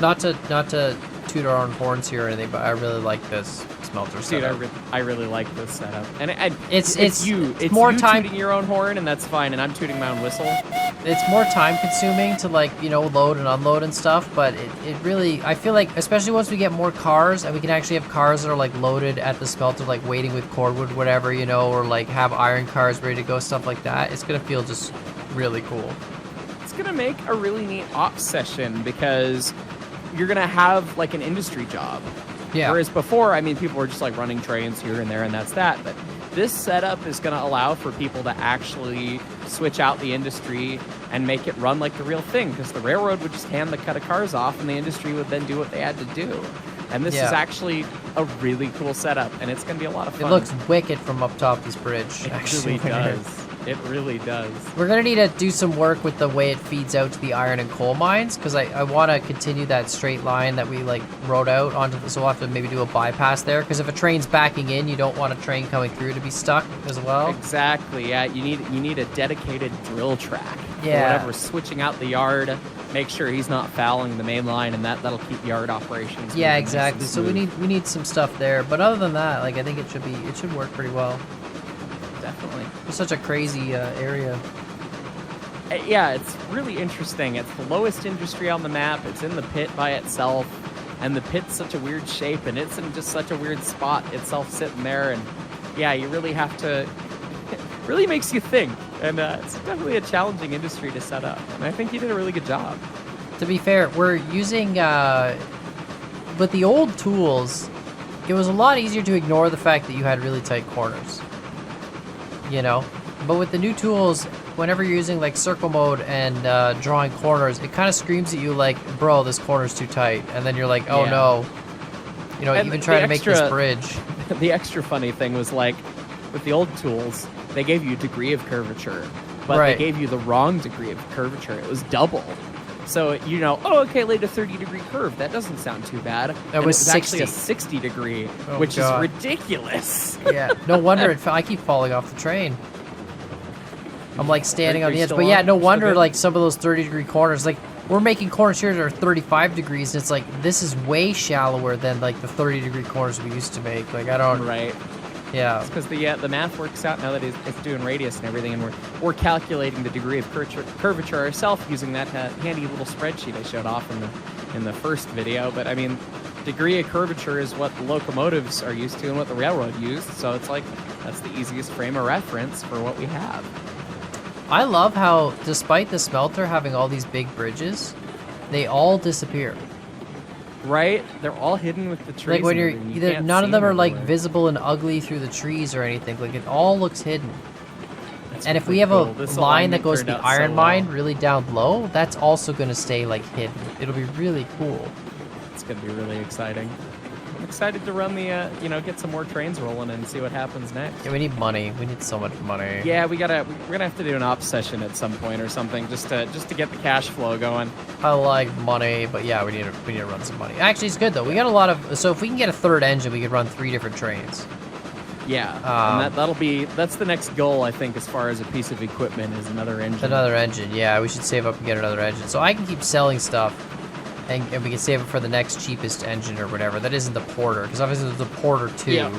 Not to toot our own horns here or anything, but I really like this smelter setup. Dude, I really like this setup. And It's more more time tooting your own horn, and that's fine, and I'm tooting my own whistle. It's more time consuming to load and unload and stuff, but it really, I feel like, especially once we get more cars and we can actually have cars that are like loaded at the smelter, like waiting with cordwood, whatever, or like have iron cars ready to go, stuff like that. It's gonna feel just really cool. It's gonna make a really neat ops session because you're gonna have like an industry job. Yeah. Whereas before, I mean, people were just like running trains here and there, and that's that. But this setup is going to allow for people to actually switch out the industry and make it run like the real thing, because the railroad would just hand the cut of cars off, and the industry would then do what they had to do. And this is actually a really cool setup, and it's going to be a lot of fun. It looks wicked from up top this bridge. It really does. It really does. We're going to need to do some work with the way it feeds out to the iron and coal mines, because I want to continue that straight line that we rode out onto so we'll have to maybe do a bypass there, because if a train's backing in, you don't want a train coming through to be stuck as well. Exactly, yeah. You need a dedicated drill track. Yeah. For whatever, switching out the yard make sure he's not fouling the main line, and that'll keep yard operations. Yeah, moving nice exactly. and So we smooth. need some stuff there. But other than that, like I think it should work pretty well. Definitely. It's such a crazy area. Yeah, it's really interesting. It's the lowest industry on the map. It's in the pit by itself, and the pit's such a weird shape, and it's in just such a weird spot itself sitting there. And yeah, you really have to. It really makes you think, and it's definitely a challenging industry to set up. And I think you did a really good job. To be fair, we're using with the old tools, it was a lot easier to ignore the fact that you had really tight corners. You know, but with the new tools, whenever you're using like circle mode and drawing corners, it kind of screams at you like, bro, this corner's too tight. And then you're like, oh Yeah. no. You know, And even the trying to make this extra- bridge. The extra funny thing was like, with the old tools, they gave you a degree of curvature, but Right. they gave you the wrong degree of curvature. It was double. So, oh, okay, laid a 30-degree curve. That doesn't sound too bad. And was it was actually a 60. 60-degree, Oh, which God. is ridiculous. Yeah, no wonder I keep falling off the train. I'm like standing on Are the you edge, still but yeah, on? no Still wonder good? like some of those 30-degree corners, like we're making corners here that are 35 degrees, and it's like this is way shallower than like the 30-degree corners we used to make. Like I don't, Right. yeah, Because the math works out now that it's doing radius and everything, and we're calculating the degree of curvature ourselves using that handy little spreadsheet I showed off in the first video. But I mean, degree of curvature is what the locomotives are used to and what the railroad used. So it's like that's the easiest frame of reference for what we have. I love how despite the smelter having all these big bridges, they all disappear. Right? They're all hidden with the trees. Like when and you're everything. You either can't none of see them are like everywhere. visible and ugly through the trees or anything. Like it all looks hidden. That's And if really we have cool. a This line that alignment goes to turned the out so iron well. mine really down low, that's also going to stay like hidden. It'll be really cool. It's going to be really exciting. I'm excited to run the, get some more trains rolling and see what happens next. Yeah, we need money. We need so much money. Yeah, we're gonna have to do an ops session at some point or something just to get the cash flow going. I like money, but yeah, we need to run some money. Actually, it's good though. We got a lot of. So if we can get a third engine, we could run 3 different trains. Yeah, and that's the next goal I think as far as a piece of equipment is another engine. Another engine. Yeah, we should save up and get another engine. So I can keep selling stuff, and we can save it for the next cheapest engine or whatever. That isn't the Porter, because obviously there's the Porter 2.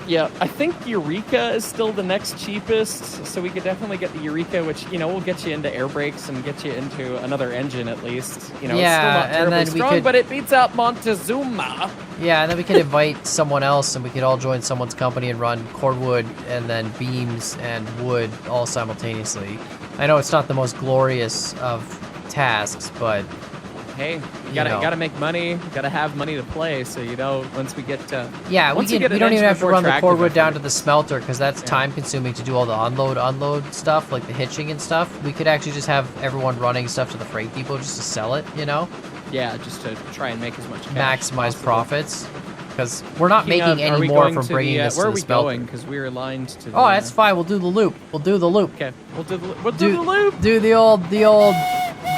Yeah, I think Eureka is still the next cheapest, so we could definitely get the Eureka, which, will get you into air brakes and get you into another engine at least. It's still Yeah, not and terribly then we strong, could- but it beats out Montezuma. Yeah, and then we could invite someone else, and we could all join someone's company and run cordwood and then beams and wood all simultaneously. I know it's not the most glorious of tasks, but Hey, you know. gotta make money, you gotta have money to play, so once we get to... yeah, we Once you can. get We an don't even engine have to with run the more tractive cordwood down to effort. the smelter because that's Yeah. time consuming to do all the unload stuff, like the hitching and stuff. We could actually just have everyone running stuff to the freight depot just to sell it, Yeah, just to try and make as much cash maximize possible. profits. Because we're not Speaking making of, are any we more going from to bringing the, this where to are the we smelter. going? Because we're aligned to the... Oh, that's fine. We'll do the loop. We'll do the loop. Okay, we'll do the loop. Do the old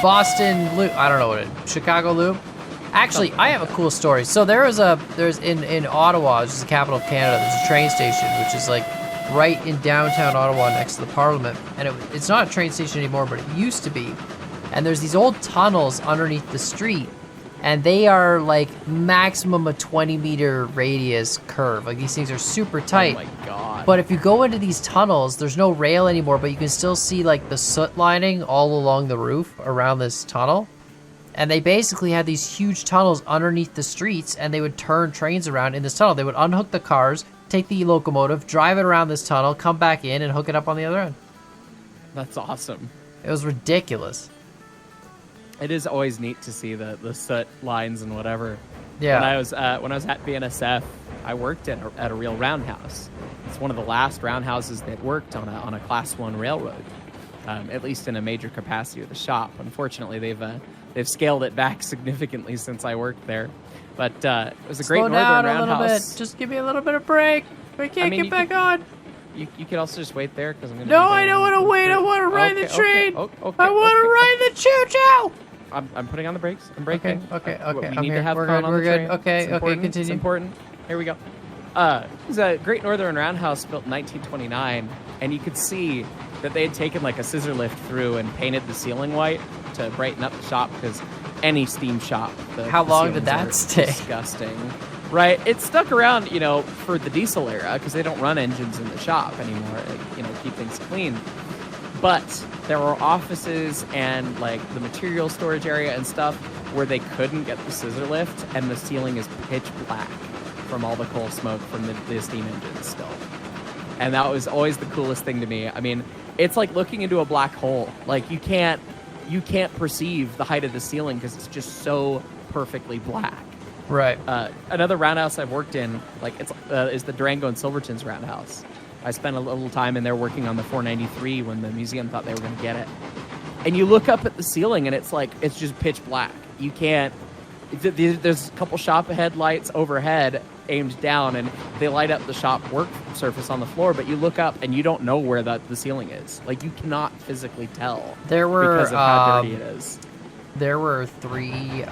Boston loop. I don't know what it is. Chicago loop. Actually, I have a cool story. So there's in Ottawa, which is the capital of Canada, there's a train station which is like right in downtown Ottawa next to the Parliament. And it's not a train station anymore, but it used to be. And there's these old tunnels underneath the street, and they are like maximum a 20-meter radius curve. Like these things are super tight. Oh my god. But if you go into these tunnels, there's no rail anymore, but you can still see like the soot lining all along the roof around this tunnel. And they basically had these huge tunnels underneath the streets, and they would turn trains around in this tunnel. They would unhook the cars, take the locomotive, drive it around this tunnel, come back in, and hook it up on the other end. That's awesome. It was ridiculous. It is always neat to see the soot lines and whatever. Yeah. When I was at BNSF, I worked at a real roundhouse. It's one of the last roundhouses that worked on a Class 1 railroad, at least in a major capacity of the shop. Unfortunately, they've scaled it back significantly since I worked there. But it was a great Slow northern down a little roundhouse. bit. Just give me a little bit of break. We can't mean, get you back on. You could also just wait there because I'm gonna. No, be there I don't want to wait. I want to ride the train. Okay. I want to ride the choo-choo. I'm putting on the brakes. I'm braking. Okay. We I'm need here. to have We're fun good. on We're the good. train. Okay. It's important. Continue. It's important. Here we go. It was a Great Northern Roundhouse built in 1929, and you could see that they had taken like a scissor lift through and painted the ceiling white, to brighten up the shop because any steam shop. How long did ceilings that are stay? Disgusting. Right, it stuck around, for the diesel era because they don't run engines in the shop anymore. Keep things clean. But there were offices and like the material storage area and stuff where they couldn't get the scissor lift, and the ceiling is pitch black from all the coal smoke from the steam engines still. And that was always the coolest thing to me. I mean, it's like looking into a black hole. Like you can't perceive the height of the ceiling because it's just so perfectly black. Right. Another roundhouse I've worked in, is the Durango and Silverton's roundhouse. I spent a little time in there working on the 493 when the museum thought they were going to get it. And you look up at the ceiling and it's just pitch black. You can't. There's a couple shop headlights overhead aimed down, and they light up the shop work surface on the floor. But you look up and you don't know where the ceiling is. Like you cannot physically tell. Because of how dirty it is. There were three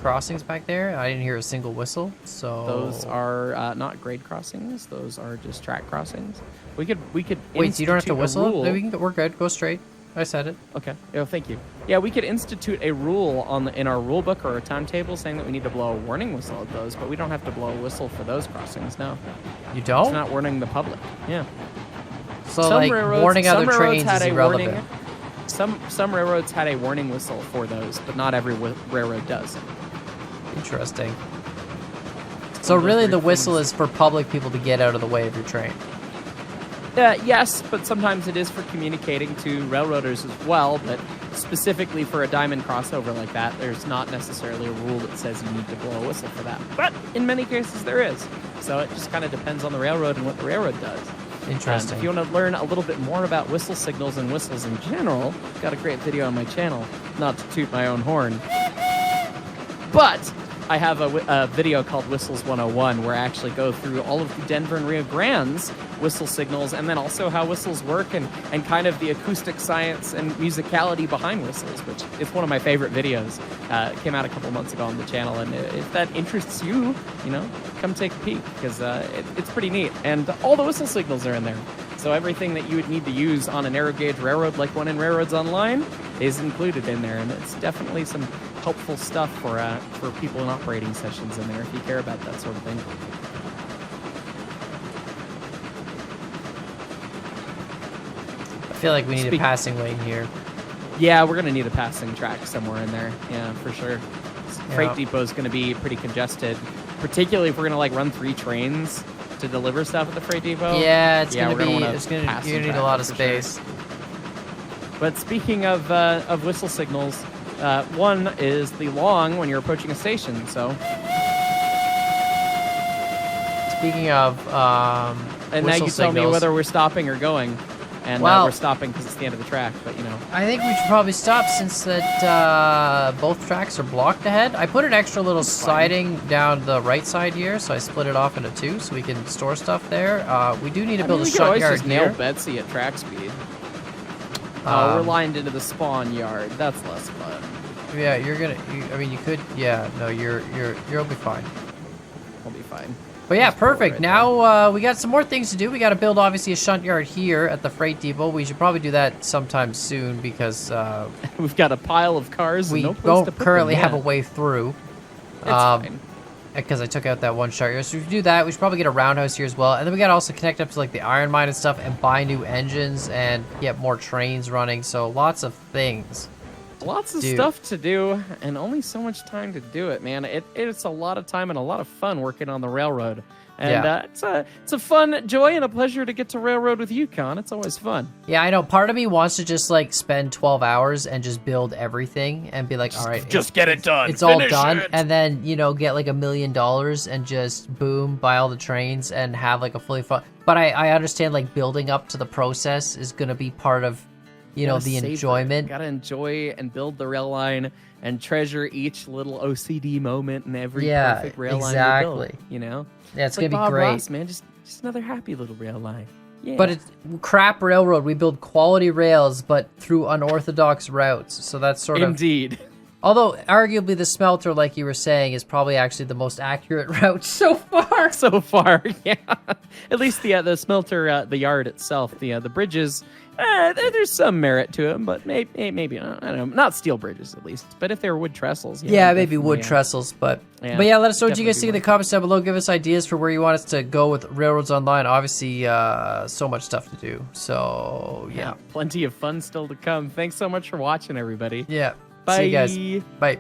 crossings back there. I didn't hear a single whistle. So those are not grade crossings. Those are just track crossings. We could. Wait, so you don't have to whistle? Rule. We're good. Go straight. I said it. Okay. Oh, thank you. Yeah, we could institute a rule in our rule book or a timetable saying that we need to blow a warning whistle at those, but we don't have to blow a whistle for those crossings. No. You don't? It's not warning the public. Yeah. So warning other trains is irrelevant. Some railroads had a warning whistle for those, but not every railroad does. Interesting. So really the whistle is for public people to get out of the way of your train. Yes, but sometimes it is for communicating to railroaders as well, but specifically for a diamond crossover like that, there's not necessarily a rule that says you need to blow a whistle for that. But in many cases there is. So it just kind of depends on the railroad and what the railroad does. Interesting. If you want to learn a little bit more about whistle signals and whistles in general, I've got a great video on my channel, not to toot my own horn. But I have a video called Whistles 101 where I actually go through all of the Denver and Rio Grande's whistle signals, and then also how whistles work and kind of the acoustic science and musicality behind whistles, which is one of my favorite videos. It came out a couple months ago on the channel, and if that interests you, come take a peek, because it's pretty neat. And all the whistle signals are in there. So everything that you would need to use on a narrow gauge railroad like one in Railroads Online is included in there, and it's definitely some helpful stuff for people in operating sessions in there if you care about that sort of thing. I feel like we need a passing lane here. Yeah, we're going to need a passing track somewhere in there. Yeah, for sure. Freight depot is going to be pretty congested, particularly if we're going to run 3 trains to deliver stuff at the freight depot. Yeah, you're going to need a lot of space. Sure. But speaking of whistle signals, one is the long when you're approaching a station. So, speaking of and now you tell me whether we're stopping or going. And we're stopping because it's the end of the track, but I think we should probably stop since that both tracks are blocked ahead. I put an extra little siding down the right side here, so I split it off into 2 so we can store stuff there. We do need to build a shunt yard just nail Betsy at track speed. We're lined into the spawn yard. That's less fun. Yeah, you could. Yeah, no, you'll be fine. I'll be fine. But yeah, perfect. Now we got some more things to do. We got to build obviously a shunt yard here at the freight depot. We should probably do that sometime soon because we've got a pile of cars. We and no place don't to put currently them have a way through. It's fine. Because I took out that one shunt yard. So we should do that. We should probably get a roundhouse here as well. And then we got to also connect up to the iron mine and stuff and buy new engines and get more trains running. So lots of things. Lots of stuff to do, and only so much time to do it, man. It's a lot of time and a lot of fun working on the railroad. And it's a fun joy and a pleasure to get to railroad with you, Con. It's always fun. Yeah, I know. Part of me wants to just spend 12 hours and just build everything and be like, all right, just get it done. It's all done. And then, get $1 million and just boom, buy all the trains and have a fully fun. But I understand building up to the process is going to be part of the enjoyment. Gotta enjoy and build the rail line and treasure each little OCD moment in every perfect rail line you build, Yeah, it's gonna be Bob great. Ross, man, just another happy little rail line. Yeah. But it's crap railroad. We build quality rails, but through unorthodox routes. So that's sort of indeed. Although, arguably, the smelter, like you were saying, is probably actually the most accurate route so far. So far, yeah. At least the smelter, the yard itself, the bridges, there's some merit to them, but maybe I don't know, not steel bridges at least. But if they were wood trestles, yeah, maybe wood trestles. But yeah, let us know what you guys think in the comments down below. Give us ideas for where you want us to go with Railroads Online. Obviously, so much stuff to do. So yeah, plenty of fun still to come. Thanks so much for watching, everybody. Yeah. Bye. See you guys. Bye.